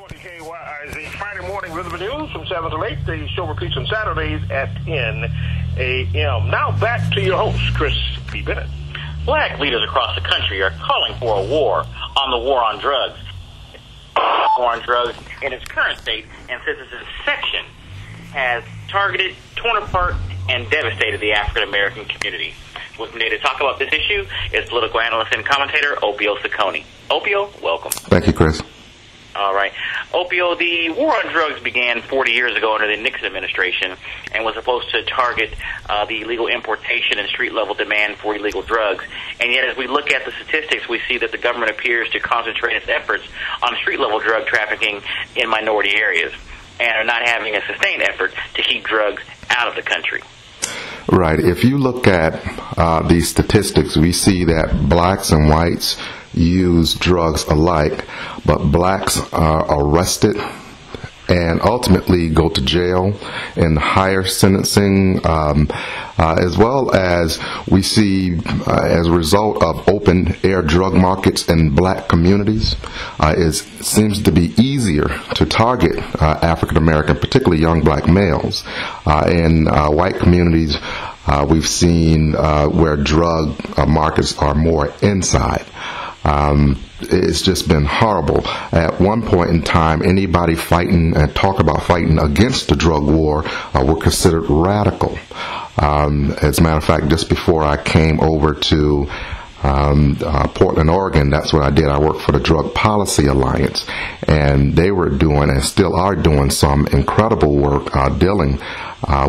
WKYIZ Friday morning with the news from 7 to 8. The show repeats on Saturdays at 10 a.m. Now back to your host, Chris P. Bennet. Black leaders across the country are calling for a war on the war on drugs. War on drugs in its current state and since its inception has targeted, torn apart, and devastated the African American community. With me to talk about this issue is political analyst and commentator Opio Sokoni. Opio, welcome. Thank you, Chris. All right. Opio, the war on drugs began 40 years ago under the Nixon administration and was supposed to target the illegal importation and street-level demand for illegal drugs. And yet, as we look at the statistics, we see that the government appears to concentrate its efforts on street-level drug trafficking in minority areas and are not having a sustained effort to keep drugs out of the country. Right. If you look at these statistics, we see that blacks and whites use drugs alike, but blacks are arrested and ultimately go to jail in higher sentencing, as well as we see as a result of open air drug markets in black communities, it seems to be easier to target African American, particularly young black males. In white communities, we've seen where drug markets are more inside. It's just been horrible. At one point in time, anybody fighting and talk about fighting against the drug war were considered radical. As a matter of fact, just before I came over to Portland, Oregon, that's what I did. I worked for the Drug Policy Alliance, and they were doing and still are doing some incredible work dealing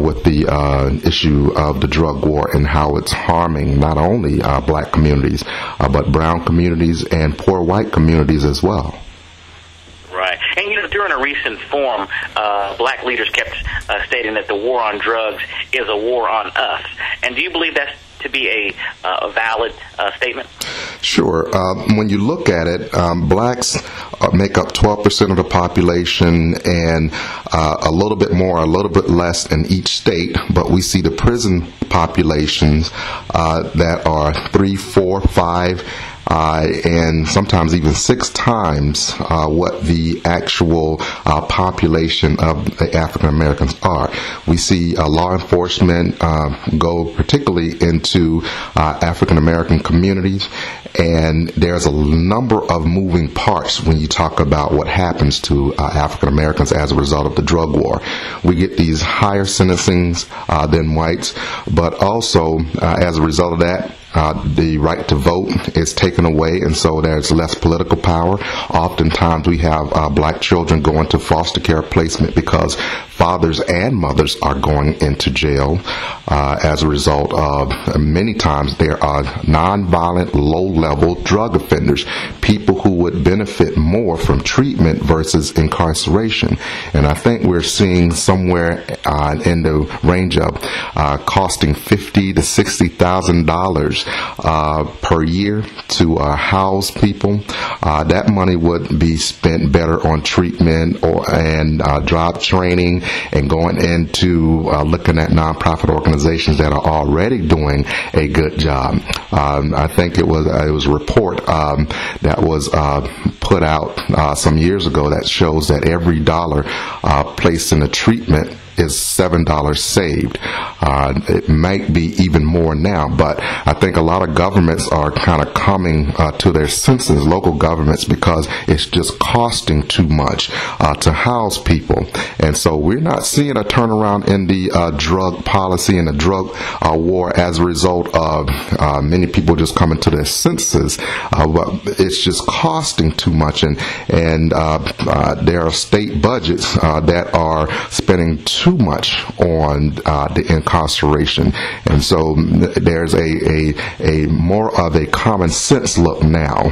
with the issue of the drug war and how it's harming not only black communities, but brown communities and poor white communities as well. Right. And, during a recent forum, black leaders kept stating that the war on drugs is a war on us. And do you believe that's to be a valid statement? Sure. When you look at it, blacks make up 12% of the population and a little bit more, a little bit less in each state, but we see the prison populations that are 3, 4, 5, and sometimes even 6 times what the actual population of the African Americans are. We see law enforcement go particularly into African American communities, and there's a number of moving parts when you talk about what happens to African Americans as a result of the drug war. We get these higher sentencings than whites, but also as a result of that, the right to vote is taken away, and so there's less political power. Oftentimes we have black children go into foster care placement because fathers and mothers are going into jail as a result of, many times, there are nonviolent, low-level drug offenders, people who would benefit more from treatment versus incarceration. And I think we're seeing somewhere in the range of costing $50,000 to $60,000 per year to house people. That money would be spent better on treatment and job training and going into looking at nonprofit organizations that are already doing a good job. I think it was a report that was put out some years ago that shows that every dollar placed in a treatment is $7 saved. It might be even more now, but I think a lot of governments are kind of coming to their senses, local governments, because it's just costing too much to house people. And so we're not seeing a turnaround in the drug policy and the drug war as a result of many people just coming to their senses, but it's just costing too much, and there are state budgets that are spending too much on the incarceration, and so there's a more of a common sense look now,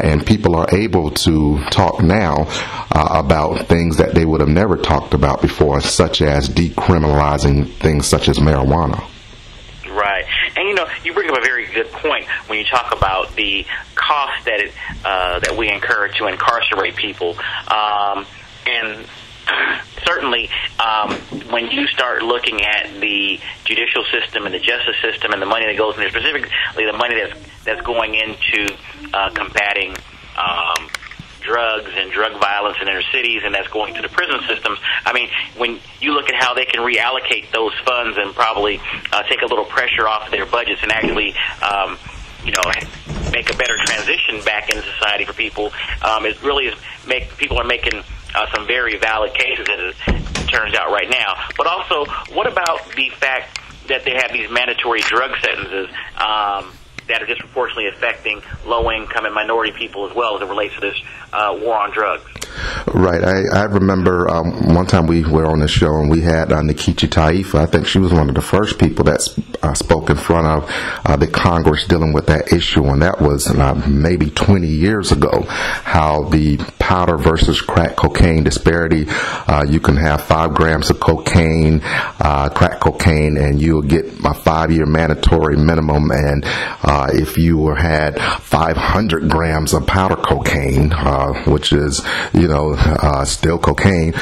and people are able to talk now about things that they would have never talked about before, such as decriminalizing things such as marijuana. Right. And you bring up a very good point when you talk about the cost that we incur to incarcerate people, and certainly, when you start looking at the judicial system and the justice system and the money that goes in there, specifically the money that's going into combating drugs and drug violence in inner cities, and that's going to the prison systems. I mean, when you look at how they can reallocate those funds and probably take a little pressure off their budgets and actually, make a better transition back into society for people, it really is people are making some very valid cases, as it turns out right now. But also, what about the fact that they have these mandatory drug sentences that are disproportionately affecting low-income and minority people as well as it relates to this war on drugs? Right. I remember one time we were on the show and we had Nikita Taifa. I think she was one of the first people that spoke in front of the Congress dealing with that issue, and that was maybe 20 years ago, how the powder versus crack cocaine disparity, you can have 5 grams of cocaine, crack cocaine, and you'll get a 5-year mandatory minimum, and if you had 500 grams of powder cocaine, which is, still cocaine,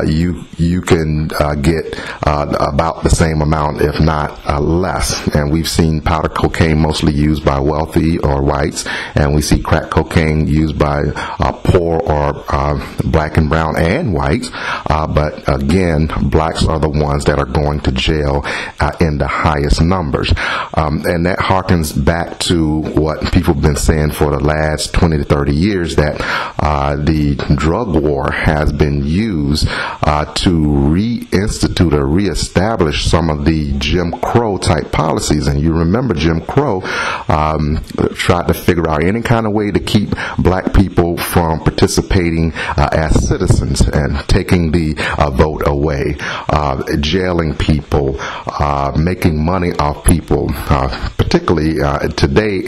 you can get about the same amount, if not less. And we've seen powder cocaine mostly used by wealthy or whites, and we see crack cocaine used by poor or black and brown and whites. But again, blacks are the ones that are going to jail in the highest numbers. And that harkens back to what people have been saying for the last 20 to 30 years, that the drug war has been used to reinstitute or reestablish some of the Jim Crow type policies. And you remember Jim Crow tried to figure out any kind of way to keep black people from participating as citizens and taking the vote away, jailing people, making money off people, particularly today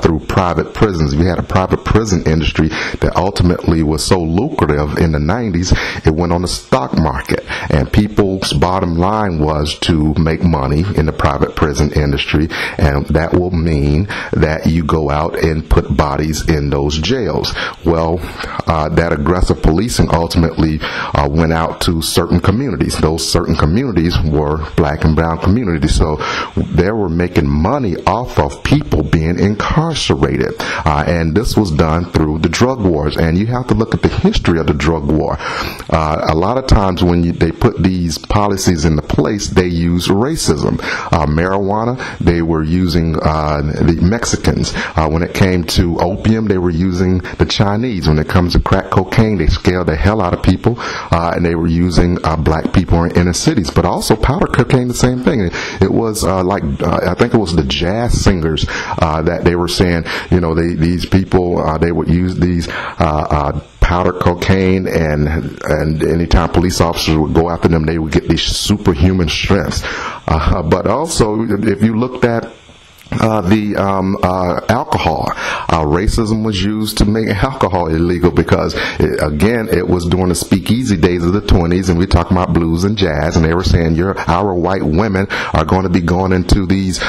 through private prisons. We had a private prison industry that ultimately was so lucrative in the 90s, it went on the stock market, and people's bottom line was to make money in the private prison industry, and that will mean that you go out and put bodies in those jails. Well, that aggressive policing ultimately went out to certain communities. Those certain communities were black and brown communities, so they were making money off of people being incarcerated, and this was done through the drug wars. And you have to look at the history of the drug war. A lot of times when they put these policies into place, they use racism. Marijuana, they were using the Mexicans. When it came to opium, they were using the Chinese. When it comes to crack cocaine, they scared the hell out of people, and they were using black people in inner cities. But also powder cocaine, the same thing. It was I think it was the jazz singers that they were saying, these people, they would use these powder cocaine, and anytime police officers would go after them, they would get these superhuman strengths. But also, if you looked at the alcohol, racism was used to make alcohol illegal because, it was during the speakeasy days of the 20s, and we're talking about blues and jazz, and they were saying our white women are going to be going into these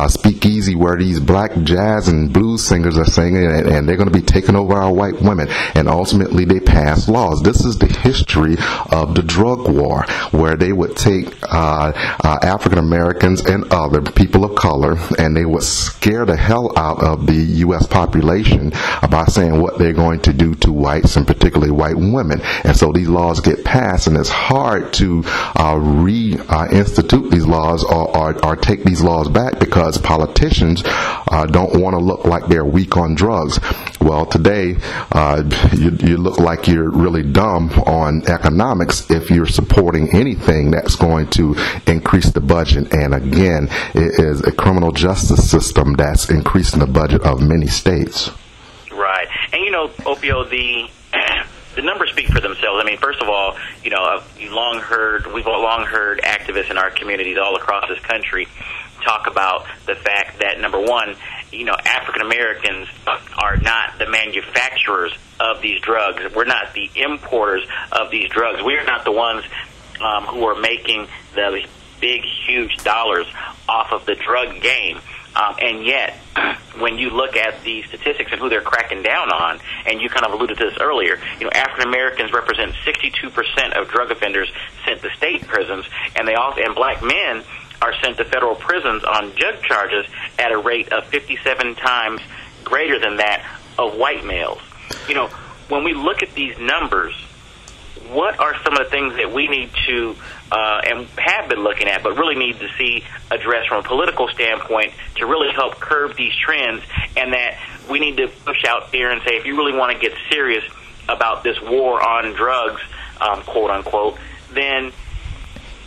speakeasy where these black jazz and blues singers are singing, and they're going to be taking over our white women. And ultimately they passed laws. This is the history of the drug war, where they would take African Americans and other people of color, and they would scare the hell out of the U.S. population by saying what they're going to do to whites, and particularly white women. And so these laws get passed, and it's hard to reinstitute these laws or take these laws back, because politicians don't want to look like they're weak on drugs. Well, today you look like you're really dumb on economics if you're supporting anything that's going to increase the budget. And again, it is a criminal justice system that's increasing the budget of many states. Right. And Opio, the numbers speak for themselves. I mean, first of all, we've long heard activists in our communities all across this country talk about the fact that, number one, African Americans are not the manufacturers of these drugs. We're not the importers of these drugs. We're not the ones who are making the big, huge dollars off of the drug game. And yet, when you look at the statistics and who they're cracking down on, and you kind of alluded to this earlier, African Americans represent 62% of drug offenders sent to state prisons, and black men are sent to federal prisons on drug charges at a rate of 57 times greater than that of white males. when we look at these numbers, what are some of the things that we need to and have been looking at, but really need to see addressed from a political standpoint to really help curb these trends, and that we need to push out there and say, if you really want to get serious about this war on drugs, quote unquote, then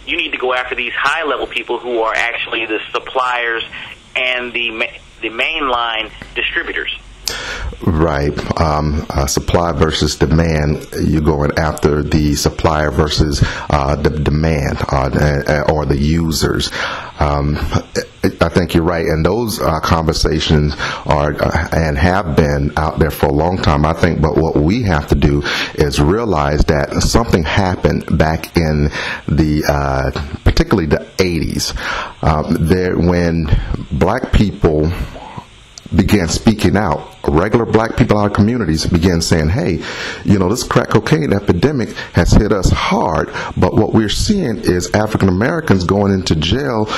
you need to go after these high-level people who are actually the suppliers and the mainline distributors. Right. Supply versus demand. You're going after the supplier versus the demand or the users. I think you're right, and those conversations are and have been out there for a long time, I think. But what we have to do is realize that something happened back in the particularly the 80s, when black people began speaking out. Regular black people in our communities began saying, hey, this crack cocaine epidemic has hit us hard, but what we're seeing is African Americans going into jail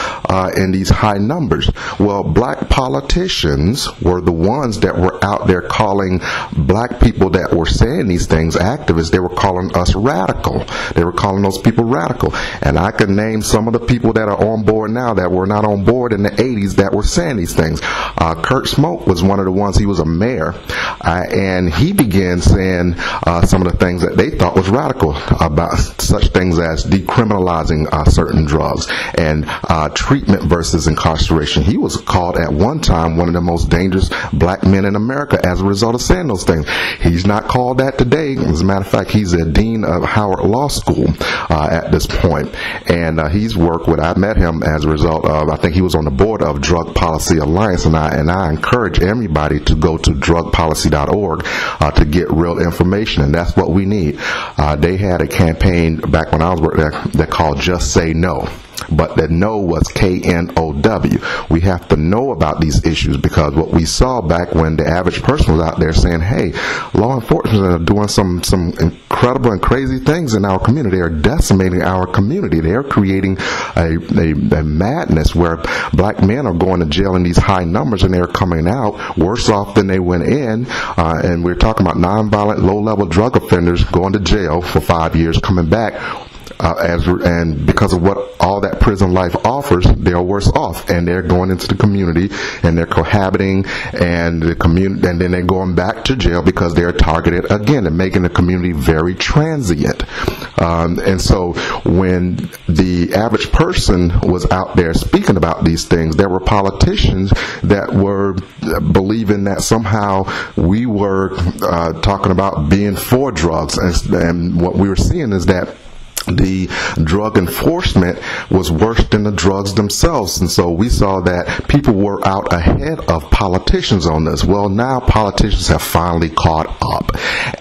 in these high numbers. Well, black politicians were the ones that were out there calling black people that were saying these things activists. They were calling us radical. They were calling those people radical. And I can name some of the people that are on board now that were not on board in the 80s that were saying these things. Kurt Smoke was one of the ones. He was a mayor, and he began saying some of the things that they thought was radical about such things as decriminalizing certain drugs and treatment versus incarceration. He was called at one time one of the most dangerous black men in America as a result of saying those things. He's not called that today. As a matter of fact, he's a dean of Howard Law School at this point, and he's worked with, I met him as a result of, I think he was on the board of Drug Policy Alliance, and I encourage everybody to go to drugpolicy.org to get real information, and that's what we need. They had a campaign back when I was working there that called Just Say No. But that no was K-N-O-W. We have to know about these issues, because what we saw back when the average person was out there saying, hey, law enforcement are doing some incredible and crazy things in our community. They are decimating our community. They are creating a madness where black men are going to jail in these high numbers, and they're coming out worse off than they went in. And we're talking about nonviolent, low-level drug offenders going to jail for 5 years, coming back. And because of what all that prison life offers, they're worse off, and they're going into the community and they're cohabiting, and and then they're going back to jail because they're targeted again and making the community very transient. And so when the average person was out there speaking about these things, there were politicians that were believing that somehow we were talking about being for drugs, and what we were seeing is that the drug enforcement was worse than the drugs themselves. And so we saw that people were out ahead of politicians on this. Well, now politicians have finally caught up,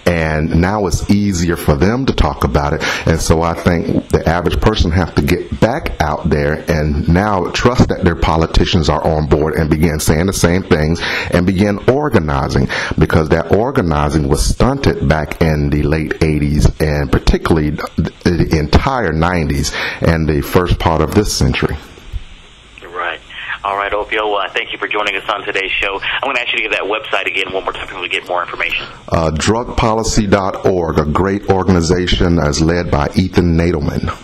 and now it's easier for them to talk about it. And so I think the average person have to get back out there and now trust that their politicians are on board and begin saying the same things and begin organizing, because that organizing was stunted back in the late 80s and particularly the entire 90s and the first part of this century. Right. All right, Opio, thank you for joining us on today's show. I'm going to ask you to give that website again one more time so we get more information. Drugpolicy.org, a great organization as led by Ethan Nadelman.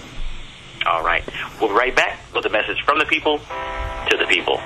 All right. We'll be right back with a message from the people to the people.